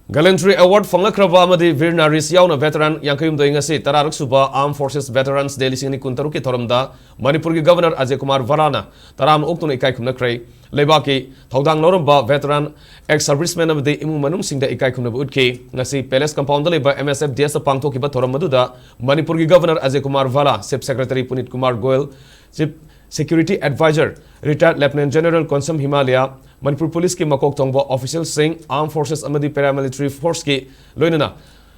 Gallantry Award Fanghangadabani amadi Veer Naris yauna veteran Yankayum doingasi Tararak Suba Armed Forces Veterans Day lising ni kuntaruki thoramda Manipur ki Governor Ajay Kumar Bhalla taram uktuna ikai khumna krai Lebaki thodang noramba veteran ex-serviceman amadi imu manung singda ikai khumna utki ngasi Palace Compound leba MSF DS pangthoki ba thoram maduda Manipur ki Governor Ajay Kumar Bhalla Chief Secretary Punit Kumar Goyal Chief Security Advisor Retired Lieutenant General Konsam Himalaya Manipur Police ki makok tongba official sing Armed Forces amadi Paramilitary Force ki loinana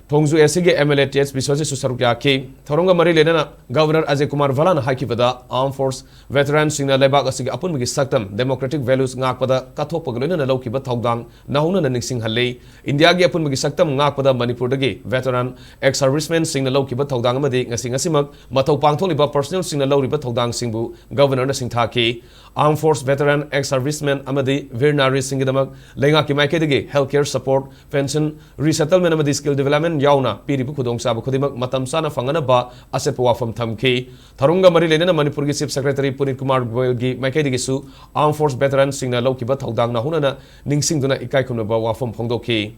Thongju SG MLA TH Biswaji Susarukya ki Thoronga Mari Lenana Governor Ajay Kumar Bhalla na haikibada Armed Force Veterans singna lebak asigi apun magi saktam democratic values ngakpada kathok pagloina na laukiba thogdang nahuna na ningsing halle India gi apun magi saktam ngakpada Manipur dagi veteran ex-serviceman singna laukiba thogdang amadi ngasi ngasimak mathau pangtholiba personal singna lauriba thogdang singbu governor na singtha ki Armed Force Veteran Ex-Serviceman amadi Veer Naris Singidamak Lenga ki maikadagi healthcare support pension resettlement amadi skill development yauna piripu khudong sabu khudimak matam sana Fanghangadabani asep wafam thamki Tharunga mari lenana Manipur ki Chief Secretary Punit Kumar Goyal gi maikadagi su Armed Force Veteran singna laukiba thogdang na hunana ningsingduna ikai khumna ba wafam phongdoki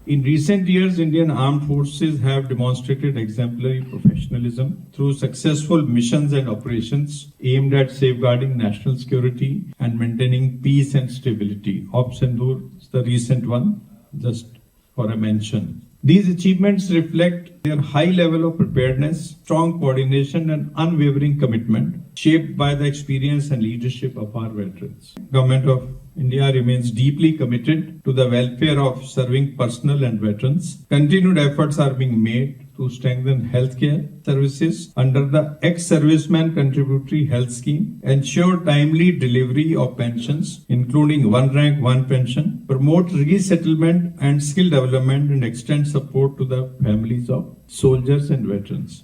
In recent years, Indian armed forces have demonstrated exemplary professionalism through successful missions and operations aimed at safeguarding national security and maintaining peace and stability. Op Sindoor is the recent one, just for a mention. These achievements reflect their high level of preparedness, strong coordination and unwavering commitment shaped by the experience and leadership of our veterans. Government of India remains deeply committed to the welfare of serving personnel and veterans. Continued efforts are being made to strengthen healthcare services under the Ex-Serviceman Contributory Health Scheme, ensure timely delivery of pensions, including one rank, one pension, promote resettlement and skill development, and extend support to the families of soldiers and veterans.